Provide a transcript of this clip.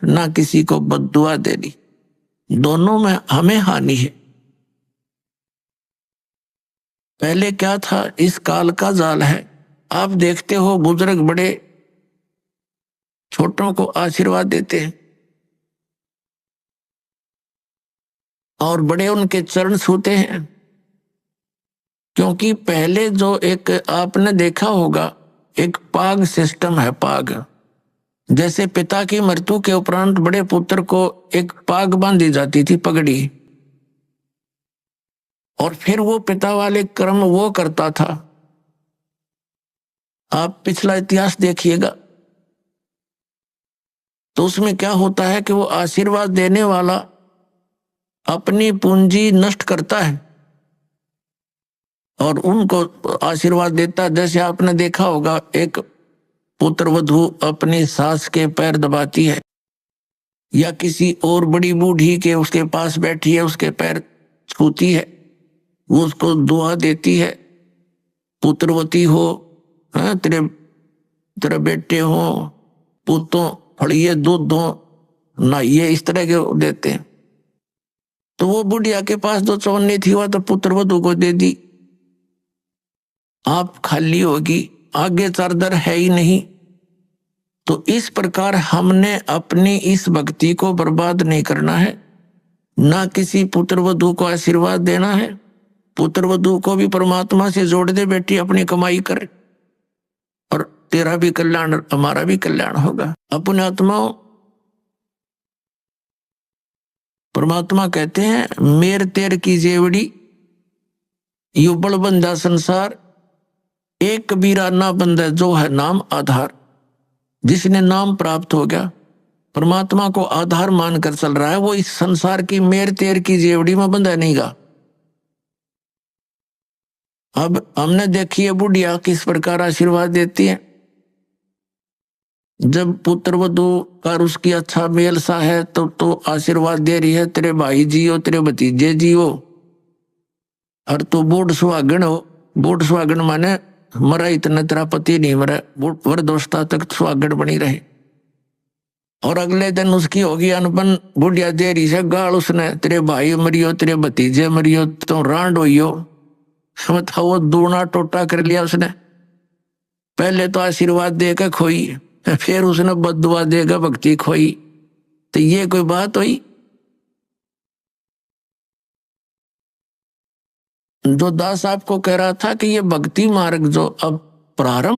ना किसी को बद्दुआ देनी, दोनों में हमें हानि है। पहले क्या था, इस काल का जाल है। आप देखते हो बुजुर्ग बड़े छोटों को आशीर्वाद देते हैं और बड़े उनके चरण छूते हैं, क्योंकि पहले जो एक आपने देखा होगा एक पाग सिस्टम है। पाग जैसे पिता की मृत्यु के उपरांत बड़े पुत्र को एक पाग बांधी जाती थी, पगड़ी, और फिर वो पिता वाले कर्म वो करता था। आप पिछला इतिहास देखिएगा तो उसमें क्या होता है कि वो आशीर्वाद देने वाला अपनी पूंजी नष्ट करता है और उनको आशीर्वाद देता। जैसे आपने देखा होगा एक पुत्र वधू अपनी सास के पैर दबाती है या किसी और बड़ी बूढ़ी के उसके पास बैठी है उसके पैर छूती है, वो उसको दुआ देती है, पुत्रवती हो, तेरे तेरे बेटे हो, पुतों फड़िए दूध दो नहाइए, इस तरह के देते हैं। तो वो बुढ़िया के पास जो चौनी थी वह तो पुत्र वधू को दे दी, आप खाली होगी, आगे चारदर है ही नहीं। तो इस प्रकार हमने अपनी इस भक्ति को बर्बाद नहीं करना है, ना किसी पुत्र वधू को आशीर्वाद देना है। पुत्र वधू को भी परमात्मा से जोड़ दे, बेटी अपनी कमाई करे और तेरा भी कल्याण हमारा भी कल्याण होगा। अपने आत्माओं, परमात्मा कहते हैं मेर तेर की जेवड़ी युबल बंदा संसार, एक कबीरा ना बंदा जो है नाम आधार। जिसने नाम प्राप्त हो गया, परमात्मा को आधार मानकर चल रहा है, वो इस संसार की मेर तेर की जेवड़ी में बंधा नहीं गा। अब हमने देखी है बुढ़िया किस प्रकार आशीर्वाद देती है। जब पुत्र वधू का उसकी अच्छा मेल सा है तो आशीर्वाद दे रही है, तेरे भाई जियो, तेरे भतीजे जियो, और तू बूढ़ सुहागन हो। बूढ़ सुहागन माने मरा इतना तेरा पति नहीं मरा, वरदोस्ता तक सुहागन बनी रहे। और अगले दिन उसकी होगी अनबन, बुढ़िया दे रही से गाल उसने, तेरे भाई मरियो, तेरे भतीजे मरियो, तो रांड होइयो। बताओ, वो दूना टोटा कर लिया उसने। पहले तो आशीर्वाद देकर खोई, फिर उसने बद्दुआ देकर भक्ति खोई। तो ये कोई बात हुई? जो दास आपको कह रहा था कि ये भक्ति मार्ग जो अब प्रारंभ